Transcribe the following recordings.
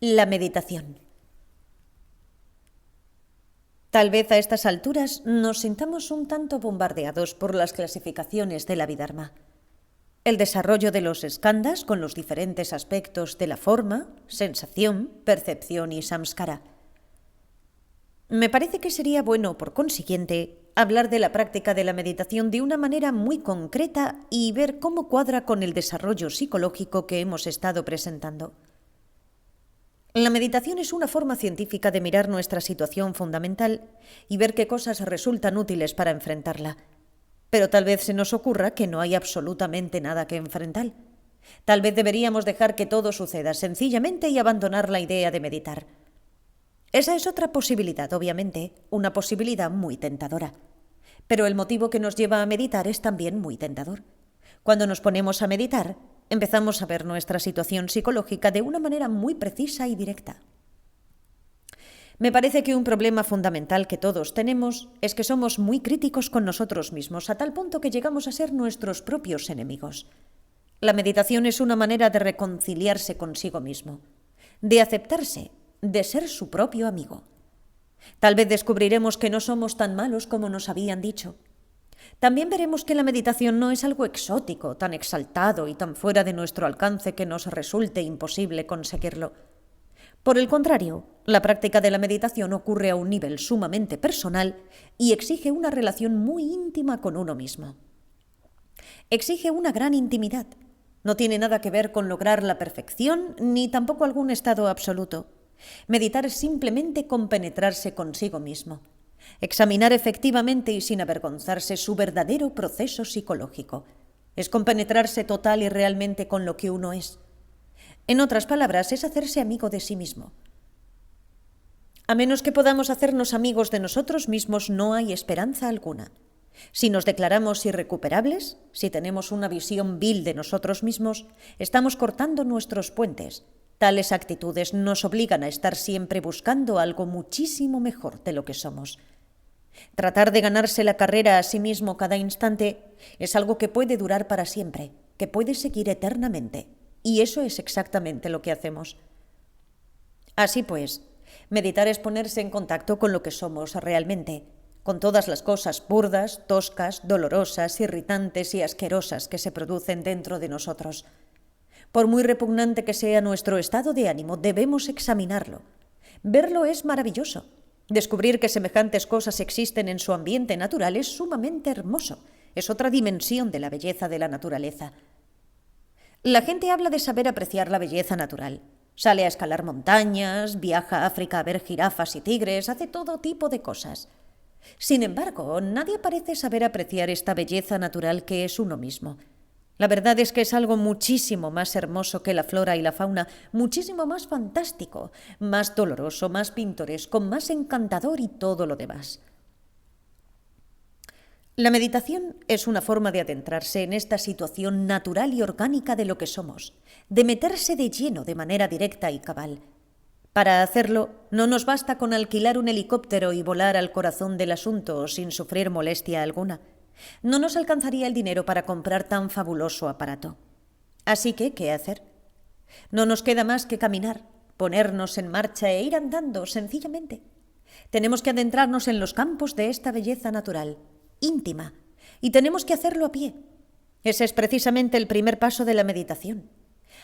La meditación. Tal vez a estas alturas nos sintamos un tanto bombardeados por las clasificaciones del Abhidharma. El desarrollo de los skandhas con los diferentes aspectos de la forma, sensación, percepción y samskara. Me parece que sería bueno, por consiguiente, hablar de la práctica de la meditación de una manera muy concreta y ver cómo cuadra con el desarrollo psicológico que hemos estado presentando. La meditación es una forma científica de mirar nuestra situación fundamental y ver qué cosas resultan útiles para enfrentarla. Pero tal vez se nos ocurra que no hay absolutamente nada que enfrentar. Tal vez deberíamos dejar que todo suceda sencillamente y abandonar la idea de meditar. Esa es otra posibilidad, obviamente, una posibilidad muy tentadora. Pero el motivo que nos lleva a meditar es también muy tentador. Cuando nos ponemos a meditar, empezamos a ver nuestra situación psicológica de una manera muy precisa y directa. Me parece que un problema fundamental que todos tenemos es que somos muy críticos con nosotros mismos, a tal punto que llegamos a ser nuestros propios enemigos. La meditación es una manera de reconciliarse consigo mismo, de aceptarse, de ser su propio amigo. Tal vez descubriremos que no somos tan malos como nos habían dicho. También veremos que la meditación no es algo exótico, tan exaltado y tan fuera de nuestro alcance que nos resulte imposible conseguirlo. Por el contrario, la práctica de la meditación ocurre a un nivel sumamente personal y exige una relación muy íntima con uno mismo. Exige una gran intimidad. No tiene nada que ver con lograr la perfección ni tampoco algún estado absoluto. Meditar es simplemente compenetrarse consigo mismo. Examinar efectivamente y sin avergonzarse su verdadero proceso psicológico. Es compenetrarse total y realmente con lo que uno es. En otras palabras, es hacerse amigo de sí mismo. A menos que podamos hacernos amigos de nosotros mismos, no hay esperanza alguna. Si nos declaramos irrecuperables, si tenemos una visión vil de nosotros mismos, estamos cortando nuestros puentes. Tales actitudes nos obligan a estar siempre buscando algo muchísimo mejor de lo que somos. Tratar de ganarse la carrera a sí mismo cada instante es algo que puede durar para siempre, que puede seguir eternamente, y eso es exactamente lo que hacemos. Así pues, meditar es ponerse en contacto con lo que somos realmente, con todas las cosas burdas, toscas, dolorosas, irritantes y asquerosas que se producen dentro de nosotros. Por muy repugnante que sea nuestro estado de ánimo, debemos examinarlo. Verlo es maravilloso. Descubrir que semejantes cosas existen en su ambiente natural es sumamente hermoso. Es otra dimensión de la belleza de la naturaleza. La gente habla de saber apreciar la belleza natural. Sale a escalar montañas, viaja a África a ver jirafas y tigres, hace todo tipo de cosas. Sin embargo, nadie parece saber apreciar esta belleza natural que es uno mismo. La verdad es que es algo muchísimo más hermoso que la flora y la fauna, muchísimo más fantástico, más doloroso, más pintoresco, más encantador y todo lo demás. La meditación es una forma de adentrarse en esta situación natural y orgánica de lo que somos, de meterse de lleno de manera directa y cabal. Para hacerlo, no nos basta con alquilar un helicóptero y volar al corazón del asunto sin sufrir molestia alguna. No nos alcanzaría el dinero para comprar tan fabuloso aparato. Así que, ¿qué hacer? No nos queda más que caminar, ponernos en marcha e ir andando sencillamente. Tenemos que adentrarnos en los campos de esta belleza natural, íntima, y tenemos que hacerlo a pie. Ese es precisamente el primer paso de la meditación.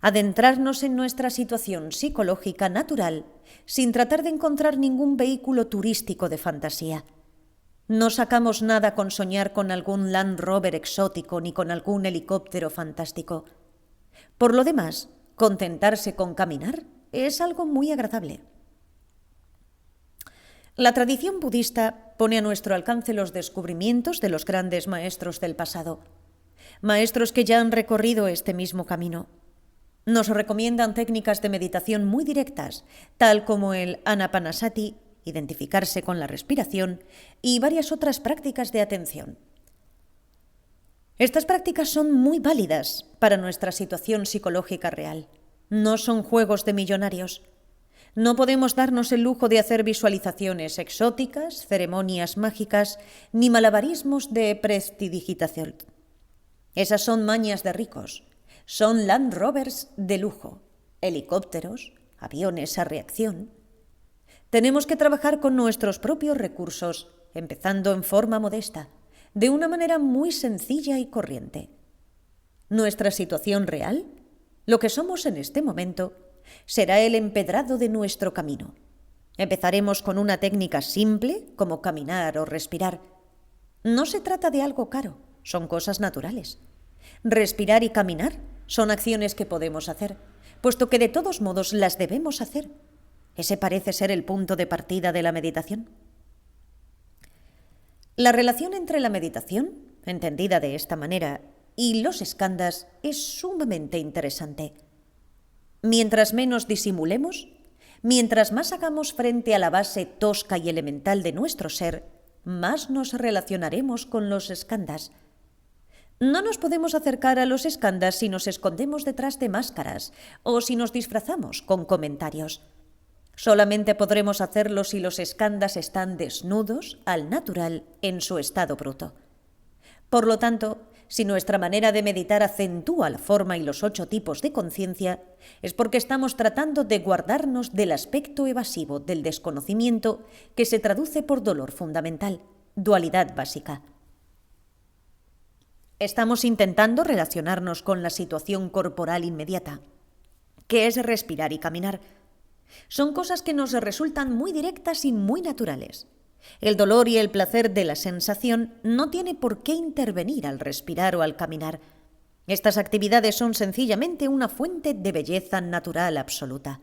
Adentrarnos en nuestra situación psicológica natural sin tratar de encontrar ningún vehículo turístico de fantasía. No sacamos nada con soñar con algún Land Rover exótico ni con algún helicóptero fantástico. Por lo demás, contentarse con caminar es algo muy agradable. La tradición budista pone a nuestro alcance los descubrimientos de los grandes maestros del pasado, maestros que ya han recorrido este mismo camino. Nos recomiendan técnicas de meditación muy directas, tal como el Anapanasati, identificarse con la respiración, y varias otras prácticas de atención. Estas prácticas son muy válidas para nuestra situación psicológica real. No son juegos de millonarios. No podemos darnos el lujo de hacer visualizaciones exóticas, ceremonias mágicas, ni malabarismos de prestidigitación. Esas son mañas de ricos. Son Land Rovers de lujo, helicópteros, aviones a reacción. Tenemos que trabajar con nuestros propios recursos, empezando en forma modesta, de una manera muy sencilla y corriente. Nuestra situación real, lo que somos en este momento, será el empedrado de nuestro camino. Empezaremos con una técnica simple, como caminar o respirar. No se trata de algo caro, son cosas naturales. Respirar y caminar son acciones que podemos hacer, puesto que de todos modos las debemos hacer. Ese parece ser el punto de partida de la meditación. La relación entre la meditación, entendida de esta manera, y los skandhas es sumamente interesante. Mientras menos disimulemos, mientras más hagamos frente a la base tosca y elemental de nuestro ser, más nos relacionaremos con los skandhas. No nos podemos acercar a los skandhas si nos escondemos detrás de máscaras o si nos disfrazamos con comentarios. Solamente podremos hacerlo si los skandhas están desnudos, al natural, en su estado bruto. Por lo tanto, si nuestra manera de meditar acentúa la forma y los 8 tipos de conciencia, es porque estamos tratando de guardarnos del aspecto evasivo del desconocimiento que se traduce por dolor fundamental, dualidad básica. Estamos intentando relacionarnos con la situación corporal inmediata, que es respirar y caminar. Son cosas que nos resultan muy directas y muy naturales. El dolor y el placer de la sensación no tiene por qué intervenir al respirar o al caminar. Estas actividades son sencillamente una fuente de belleza natural absoluta.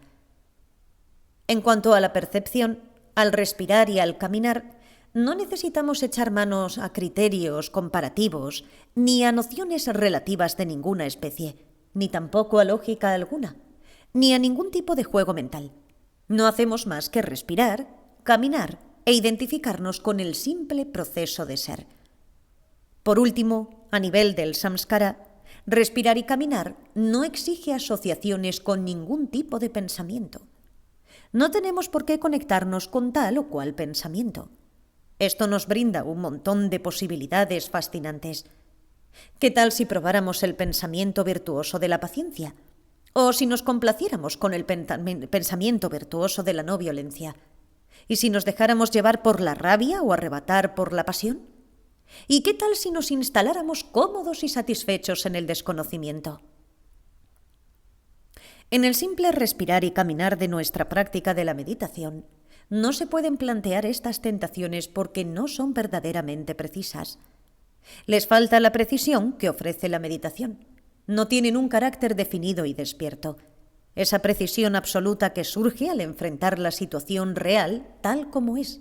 En cuanto a la percepción, al respirar y al caminar, no necesitamos echar manos a criterios comparativos ni a nociones relativas de ninguna especie, ni tampoco a lógica alguna, ni a ningún tipo de juego mental. No hacemos más que respirar, caminar e identificarnos con el simple proceso de ser. Por último, a nivel del samskara, respirar y caminar no exige asociaciones con ningún tipo de pensamiento. No tenemos por qué conectarnos con tal o cual pensamiento. Esto nos brinda un montón de posibilidades fascinantes. ¿Qué tal si probáramos el pensamiento virtuoso de la paciencia? ¿O si nos complaciéramos con el pensamiento virtuoso de la no violencia? ¿Y si nos dejáramos llevar por la rabia o arrebatar por la pasión? ¿Y qué tal si nos instaláramos cómodos y satisfechos en el desconocimiento? En el simple respirar y caminar de nuestra práctica de la meditación, no se pueden plantear estas tentaciones porque no son verdaderamente precisas. Les falta la precisión que ofrece la meditación. No tienen un carácter definido y despierto. Esa precisión absoluta que surge al enfrentar la situación real tal como es.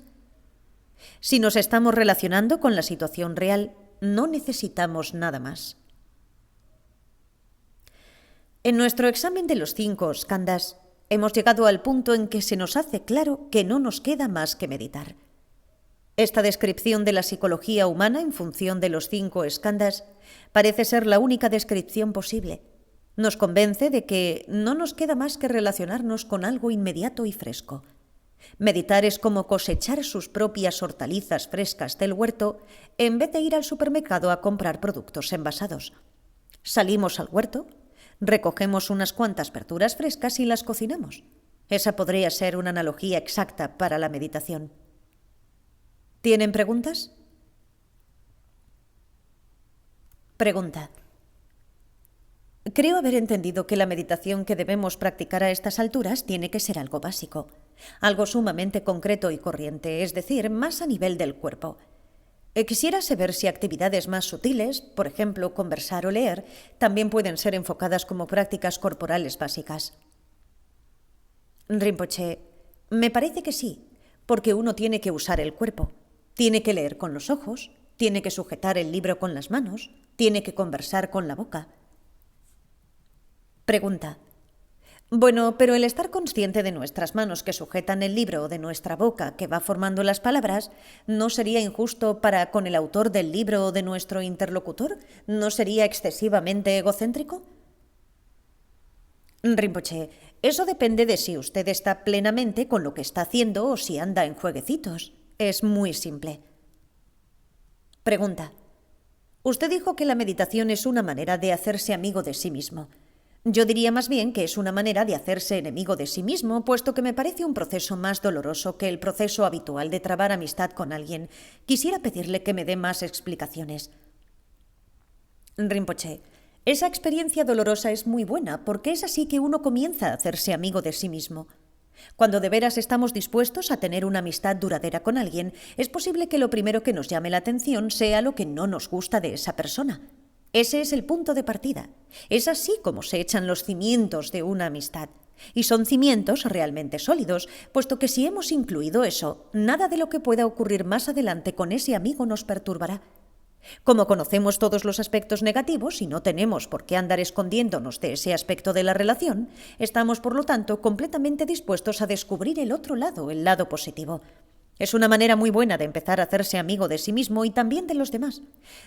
Si nos estamos relacionando con la situación real, no necesitamos nada más. En nuestro examen de los 5 skandhas, hemos llegado al punto en que se nos hace claro que no nos queda más que meditar. Esta descripción de la psicología humana en función de los 5 skandhas parece ser la única descripción posible. Nos convence de que no nos queda más que relacionarnos con algo inmediato y fresco. Meditar es como cosechar sus propias hortalizas frescas del huerto en vez de ir al supermercado a comprar productos envasados. Salimos al huerto, recogemos unas cuantas verduras frescas y las cocinamos. Esa podría ser una analogía exacta para la meditación. ¿Tienen preguntas? Pregunta. Creo haber entendido que la meditación que debemos practicar a estas alturas tiene que ser algo básico, algo sumamente concreto y corriente, es decir, más a nivel del cuerpo. Quisiera saber si actividades más sutiles, por ejemplo, conversar o leer, también pueden ser enfocadas como prácticas corporales básicas. Rinpoche, me parece que sí, porque uno tiene que usar el cuerpo. Tiene que leer con los ojos, tiene que sujetar el libro con las manos, tiene que conversar con la boca. Pregunta. Bueno, pero el estar consciente de nuestras manos que sujetan el libro o de nuestra boca que va formando las palabras, ¿no sería injusto para con el autor del libro o de nuestro interlocutor? ¿No sería excesivamente egocéntrico? Rinpoche, eso depende de si usted está plenamente con lo que está haciendo o si anda en jueguecitos. Es muy simple. Pregunta. Usted dijo que la meditación es una manera de hacerse amigo de sí mismo. Yo diría más bien que es una manera de hacerse enemigo de sí mismo, puesto que me parece un proceso más doloroso que el proceso habitual de trabar amistad con alguien. Quisiera pedirle que me dé más explicaciones. Rinpoche: esa experiencia dolorosa es muy buena, porque es así que uno comienza a hacerse amigo de sí mismo. Cuando de veras estamos dispuestos a tener una amistad duradera con alguien, es posible que lo primero que nos llame la atención sea lo que no nos gusta de esa persona. Ese es el punto de partida. Es así como se echan los cimientos de una amistad. Y son cimientos realmente sólidos, puesto que si hemos incluido eso, nada de lo que pueda ocurrir más adelante con ese amigo nos perturbará. Como conocemos todos los aspectos negativos y no tenemos por qué andar escondiéndonos de ese aspecto de la relación, estamos, por lo tanto, completamente dispuestos a descubrir el otro lado, el lado positivo. Es una manera muy buena de empezar a hacerse amigo de sí mismo y también de los demás.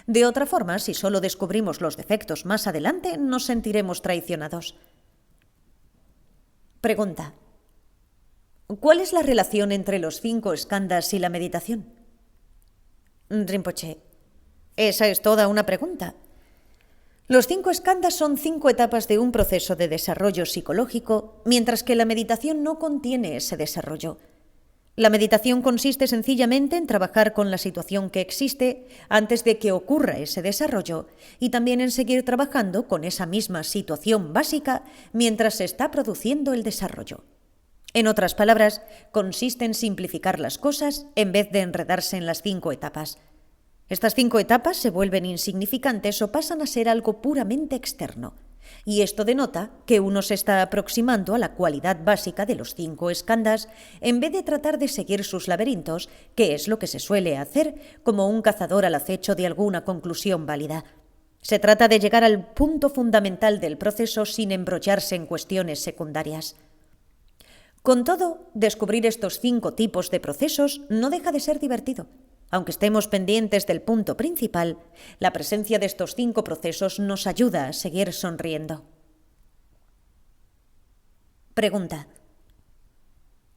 De otra forma, si solo descubrimos los defectos más adelante, nos sentiremos traicionados. Pregunta: ¿cuál es la relación entre los 5 skandhas y la meditación? Rinpoche: esa es toda una pregunta. Los 5 skandhas son 5 etapas de un proceso de desarrollo psicológico, mientras que la meditación no contiene ese desarrollo. La meditación consiste sencillamente en trabajar con la situación que existe antes de que ocurra ese desarrollo y también en seguir trabajando con esa misma situación básica mientras se está produciendo el desarrollo. En otras palabras, consiste en simplificar las cosas en vez de enredarse en las 5 etapas. Estas 5 etapas se vuelven insignificantes o pasan a ser algo puramente externo. Y esto denota que uno se está aproximando a la cualidad básica de los 5 skandhas en vez de tratar de seguir sus laberintos, que es lo que se suele hacer como un cazador al acecho de alguna conclusión válida. Se trata de llegar al punto fundamental del proceso sin embrollarse en cuestiones secundarias. Con todo, descubrir estos 5 tipos de procesos no deja de ser divertido. Aunque estemos pendientes del punto principal, la presencia de estos 5 procesos nos ayuda a seguir sonriendo. Pregunta: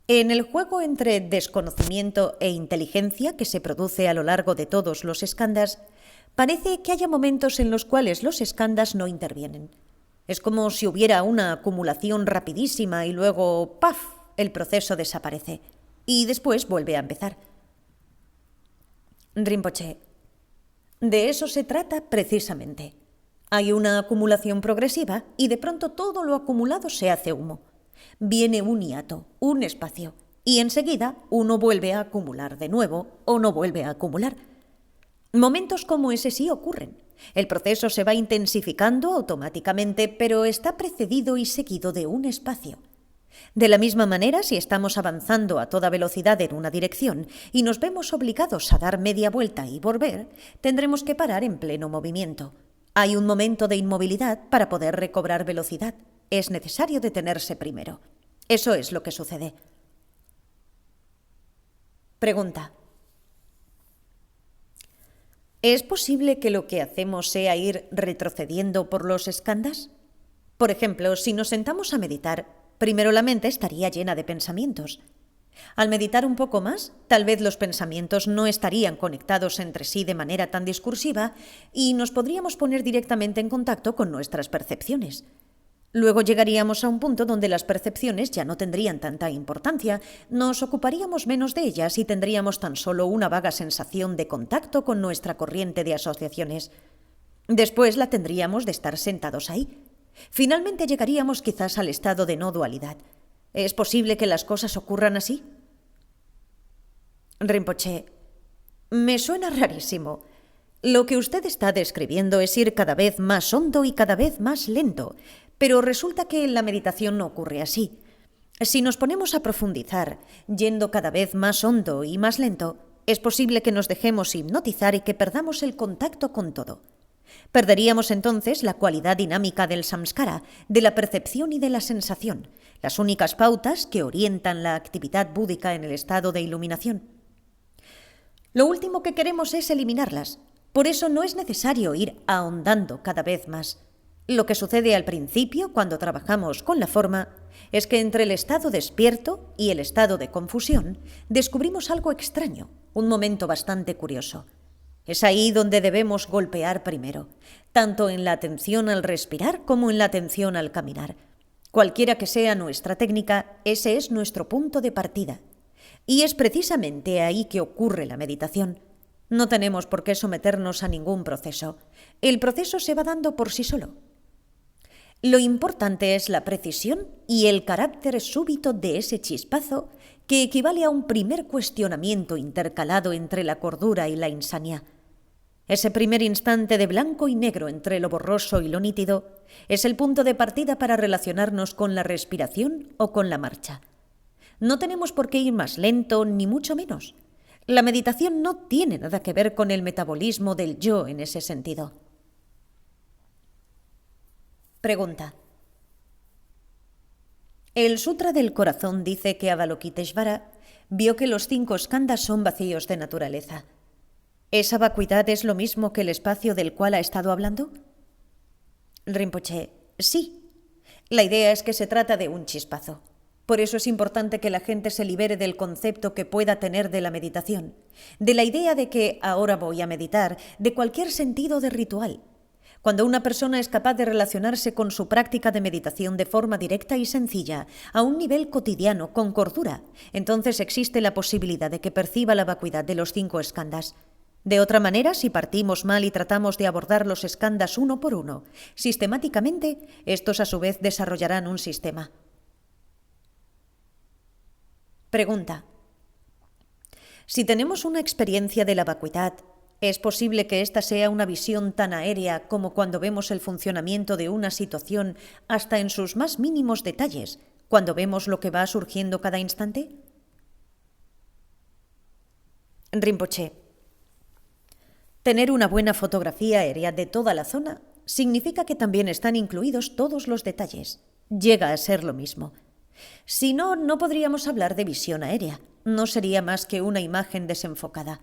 en el juego entre desconocimiento e inteligencia que se produce a lo largo de todos los skandhas, parece que haya momentos en los cuales los skandhas no intervienen. Es como si hubiera una acumulación rapidísima y luego, ¡paf!, el proceso desaparece y después vuelve a empezar. Rinpoche: de eso se trata precisamente. Hay una acumulación progresiva y de pronto todo lo acumulado se hace humo. Viene un hiato, un espacio, y enseguida uno vuelve a acumular de nuevo o no vuelve a acumular. Momentos como ese sí ocurren. El proceso se va intensificando automáticamente, pero está precedido y seguido de un espacio. De la misma manera, si estamos avanzando a toda velocidad en una dirección y nos vemos obligados a dar media vuelta y volver, tendremos que parar en pleno movimiento. Hay un momento de inmovilidad para poder recobrar velocidad. Es necesario detenerse primero. Eso es lo que sucede. Pregunta: ¿es posible que lo que hacemos sea ir retrocediendo por los skandhas? Por ejemplo, si nos sentamos a meditar, primero la mente estaría llena de pensamientos. Al meditar un poco más, tal vez los pensamientos no estarían conectados entre sí de manera tan discursiva y nos podríamos poner directamente en contacto con nuestras percepciones. Luego llegaríamos a un punto donde las percepciones ya no tendrían tanta importancia, nos ocuparíamos menos de ellas y tendríamos tan solo una vaga sensación de contacto con nuestra corriente de asociaciones. Después la tendríamos de estar sentados ahí. Finalmente llegaríamos quizás al estado de no dualidad. ¿Es posible que las cosas ocurran así? Rinpoche: me suena rarísimo. Lo que usted está describiendo es ir cada vez más hondo y cada vez más lento, pero resulta que en la meditación no ocurre así. Si nos ponemos a profundizar, yendo cada vez más hondo y más lento, es posible que nos dejemos hipnotizar y que perdamos el contacto con todo. Perderíamos entonces la cualidad dinámica del samskara, de la percepción y de la sensación, las únicas pautas que orientan la actividad búdica en el estado de iluminación. Lo último que queremos es eliminarlas. Por eso no es necesario ir ahondando cada vez más. Lo que sucede al principio, cuando trabajamos con la forma, es que entre el estado despierto y el estado de confusión descubrimos algo extraño, un momento bastante curioso. Es ahí donde debemos golpear primero, tanto en la atención al respirar como en la atención al caminar. Cualquiera que sea nuestra técnica, ese es nuestro punto de partida. Y es precisamente ahí que ocurre la meditación. No tenemos por qué someternos a ningún proceso. El proceso se va dando por sí solo. Lo importante es la precisión y el carácter súbito de ese chispazo que equivale a un primer cuestionamiento intercalado entre la cordura y la insania. Ese primer instante de blanco y negro entre lo borroso y lo nítido es el punto de partida para relacionarnos con la respiración o con la marcha. No tenemos por qué ir más lento, ni mucho menos. La meditación no tiene nada que ver con el metabolismo del yo en ese sentido. Pregunta. El Sutra del Corazón dice que Avalokiteshvara vio que los 5 skandhas son vacíos de naturaleza. ¿Esa vacuidad es lo mismo que el espacio del cual ha estado hablando? Rinpoche, sí. La idea es que se trata de un chispazo. Por eso es importante que la gente se libere del concepto que pueda tener de la meditación, de la idea de que ahora voy a meditar, de cualquier sentido de ritual. Cuando una persona es capaz de relacionarse con su práctica de meditación de forma directa y sencilla, a un nivel cotidiano, con cordura, entonces existe la posibilidad de que perciba la vacuidad de los 5 skandhas. De otra manera, si partimos mal y tratamos de abordar los skandhas uno por uno, sistemáticamente, estos a su vez desarrollarán un sistema. Pregunta. Si tenemos una experiencia de la vacuidad, ¿es posible que esta sea una visión tan aérea como cuando vemos el funcionamiento de una situación hasta en sus más mínimos detalles, cuando vemos lo que va surgiendo cada instante? Rinpoche. Tener una buena fotografía aérea de toda la zona significa que también están incluidos todos los detalles. Llega a ser lo mismo. Si no, no podríamos hablar de visión aérea. No sería más que una imagen desenfocada.